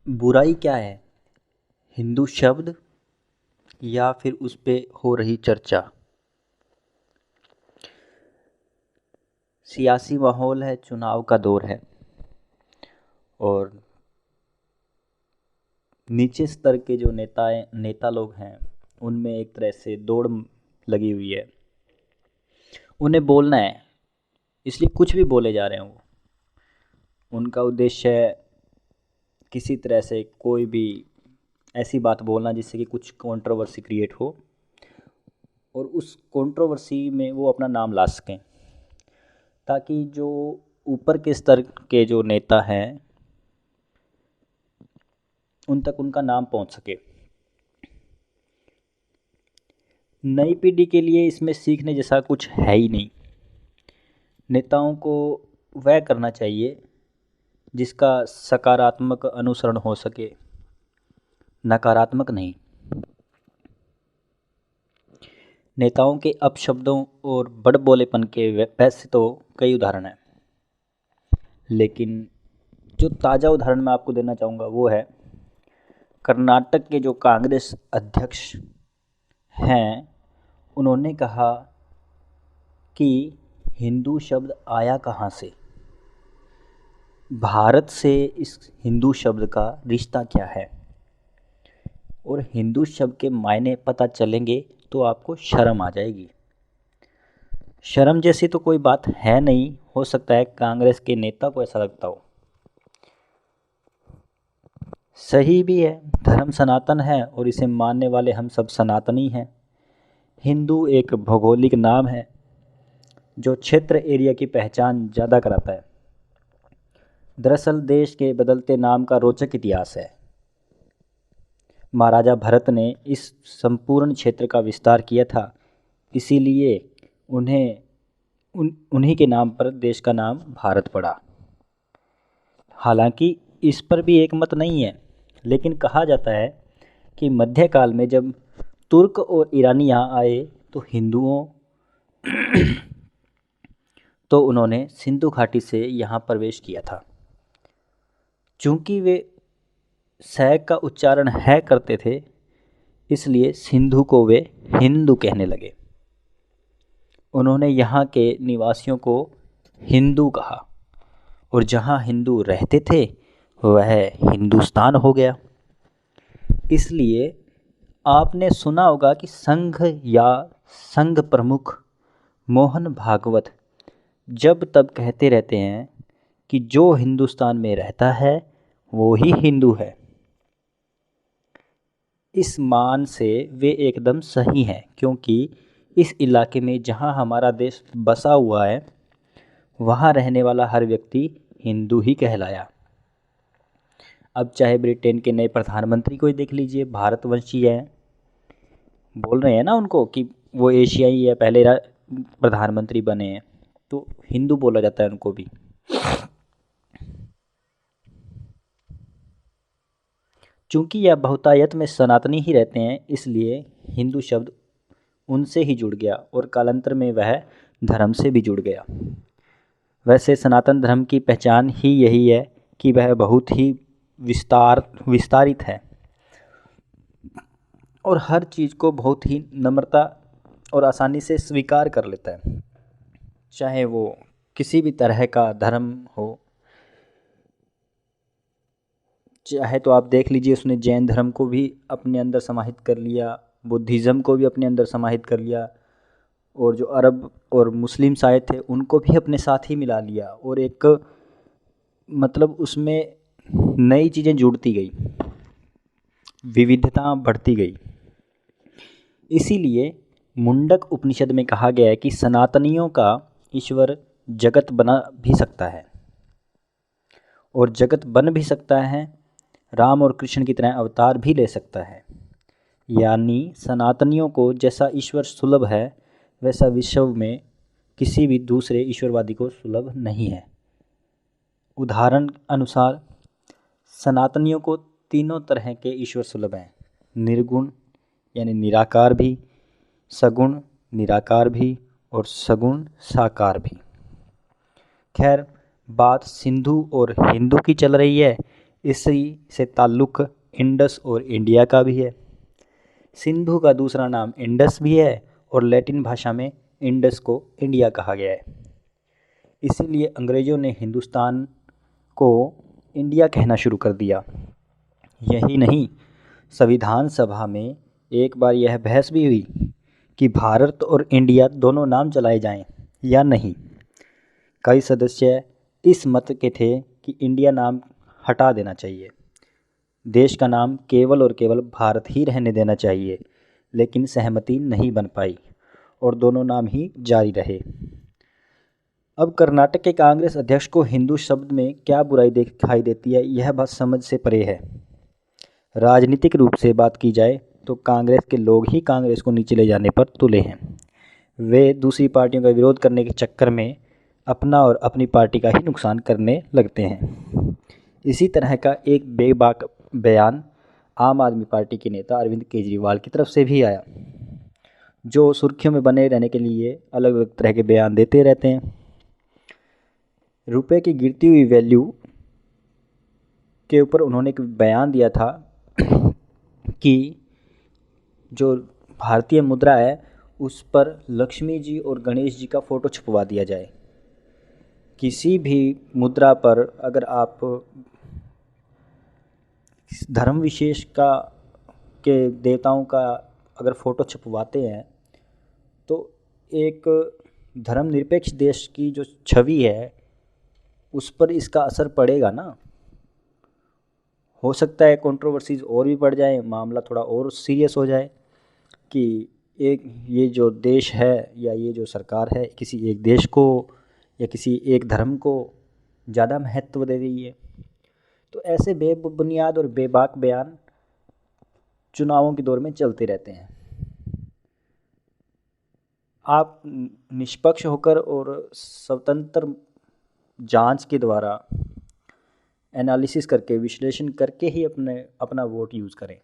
बुराई क्या है? हिंदू शब्द या फिर उस पे हो रही चर्चा? सियासी माहौल है, चुनाव का दौर है और नीचे स्तर के जो नेता लोग हैं उनमें एक तरह से दौड़ लगी हुई है। उन्हें बोलना है, इसलिए कुछ भी बोले जा रहे हैं वो। उनका उद्देश्य है किसी तरह से कोई भी ऐसी बात बोलना जिससे कि कुछ कंट्रोवर्सी क्रिएट हो और उस कंट्रोवर्सी में वो अपना नाम ला सकें, ताकि जो ऊपर के स्तर के जो नेता हैं उन तक उनका नाम पहुंच सके। नई पीढ़ी के लिए इसमें सीखने जैसा कुछ है ही नहीं। नेताओं को वह करना चाहिए जिसका सकारात्मक अनुसरण हो सके, नकारात्मक नहीं। नेताओं के अपशब्दों और बड़बोलेपन के वैसे तो कई उदाहरण हैं, लेकिन जो ताज़ा उदाहरण मैं आपको देना चाहूँगा वो है कर्नाटक के जो कांग्रेस अध्यक्ष हैं। उन्होंने कहा कि हिंदू शब्द आया कहाँ से, भारत से इस हिंदू शब्द का रिश्ता क्या है, और हिंदू शब्द के मायने पता चलेंगे तो आपको शर्म आ जाएगी। शर्म जैसी तो कोई बात है नहीं, हो सकता है कांग्रेस के नेता को ऐसा लगता हो। सही भी है, धर्म सनातन है और इसे मानने वाले हम सब सनातनी हैं। हिंदू एक भौगोलिक नाम है जो क्षेत्र एरिया की पहचान ज़्यादा कराता है। दरअसल देश के बदलते नाम का रोचक इतिहास है। महाराजा भरत ने इस संपूर्ण क्षेत्र का विस्तार किया था, इसीलिए उन्हीं के नाम पर देश का नाम भारत पड़ा। हालांकि इस पर भी एक मत नहीं है, लेकिन कहा जाता है कि मध्यकाल में जब तुर्क और ईरानी यहाँ आए तो हिंदुओं तो उन्होंने सिंधु घाटी से यहाँ प्रवेश किया था। चूँकि वे सैक का उच्चारण है करते थे, इसलिए सिंधु को वे हिंदू कहने लगे। उन्होंने यहाँ के निवासियों को हिंदू कहा और जहाँ हिंदू रहते थे वह हिंदुस्तान हो गया। इसलिए आपने सुना होगा कि संघ या संघ प्रमुख मोहन भागवत जब तब कहते रहते हैं कि जो हिंदुस्तान में रहता है वो ही हिंदू है। इस मान से वे एकदम सही हैं, क्योंकि इस इलाके में जहाँ हमारा देश बसा हुआ है वहाँ रहने वाला हर व्यक्ति हिंदू ही कहलाया। अब चाहे ब्रिटेन के नए प्रधानमंत्री को ही देख लीजिए, भारतवंशी हैं, बोल रहे हैं ना उनको कि वो एशियाई है, पहले प्रधानमंत्री बने हैं, तो हिंदू बोला जाता है उनको भी। चूँकि यह बहुतायत में सनातनी ही रहते हैं, इसलिए हिंदू शब्द उनसे ही जुड़ गया और कालांतर में वह धर्म से भी जुड़ गया। वैसे सनातन धर्म की पहचान ही यही है कि वह बहुत ही विस्तारित है और हर चीज़ को बहुत ही नम्रता और आसानी से स्वीकार कर लेता है, चाहे वो किसी भी तरह का धर्म हो। चाहे तो आप देख लीजिए, उसने जैन धर्म को भी अपने अंदर समाहित कर लिया, बुद्धिज़्म को भी अपने अंदर समाहित कर लिया, और जो अरब और मुस्लिम शायद थे उनको भी अपने साथ ही मिला लिया, और एक मतलब उसमें नई चीज़ें जुड़ती गई, विविधता बढ़ती गई। इसीलिए मुंडक उपनिषद में कहा गया है कि सनातनियों का ईश्वर जगत बना भी सकता है और जगत बन भी सकता है, राम और कृष्ण की तरह अवतार भी ले सकता है। यानी सनातनियों को जैसा ईश्वर सुलभ है वैसा विश्व में किसी भी दूसरे ईश्वरवादी को सुलभ नहीं है। उदाहरण अनुसार सनातनियों को तीनों तरह के ईश्वर सुलभ हैं, निर्गुण यानी निराकार भी, सगुण निराकार भी, और सगुण साकार भी। खैर, बात सिंधु और हिंदू की चल रही है, इसी से ताल्लुक़ इंडस और इंडिया का भी है। सिंधु का दूसरा नाम इंडस भी है और लैटिन भाषा में इंडस को इंडिया कहा गया है। इसीलिए अंग्रेज़ों ने हिंदुस्तान को इंडिया कहना शुरू कर दिया। यही नहीं, संविधान सभा में एक बार यह बहस भी हुई कि भारत और इंडिया दोनों नाम चलाए जाएं या नहीं। कई सदस्य इस मत के थे कि इंडिया नाम हटा देना चाहिए, देश का नाम केवल और केवल भारत ही रहने देना चाहिए, लेकिन सहमति नहीं बन पाई और दोनों नाम ही जारी रहे। अब कर्नाटक के कांग्रेस अध्यक्ष को हिंदू शब्द में क्या बुराई दिखाई देती है, यह बात समझ से परे है। राजनीतिक रूप से बात की जाए तो कांग्रेस के लोग ही कांग्रेस को नीचे ले जाने पर तुले हैं। वे दूसरी पार्टियों का विरोध करने के चक्कर में अपना और अपनी पार्टी का ही नुकसान करने लगते हैं। इसी तरह का एक बेबाक बयान आम आदमी पार्टी के नेता अरविंद केजरीवाल की तरफ से भी आया, जो सुर्खियों में बने रहने के लिए अलग अलग तरह के बयान देते रहते हैं। रुपए की गिरती हुई वैल्यू के ऊपर उन्होंने एक बयान दिया था कि जो भारतीय मुद्रा है उस पर लक्ष्मी जी और गणेश जी का फ़ोटो छपवा दिया जाए। किसी भी मुद्रा पर अगर आप धर्म विशेष का के देवताओं का अगर फ़ोटो छपवाते हैं तो एक धर्मनिरपेक्ष देश की जो छवि है उस पर इसका असर पड़ेगा ना। हो सकता है कंट्रोवर्सीज और भी बढ़ जाए, मामला थोड़ा और सीरियस हो जाए कि ये जो देश है या ये जो सरकार है किसी एक देश को या किसी एक धर्म को ज़्यादा महत्व दे रही है। तो ऐसे बेबुनियाद और बेबाक बयान चुनावों के दौर में चलते रहते हैं। आप निष्पक्ष होकर और स्वतंत्र जांच के द्वारा एनालिसिस करके विश्लेषण करके ही अपना वोट यूज़ करें।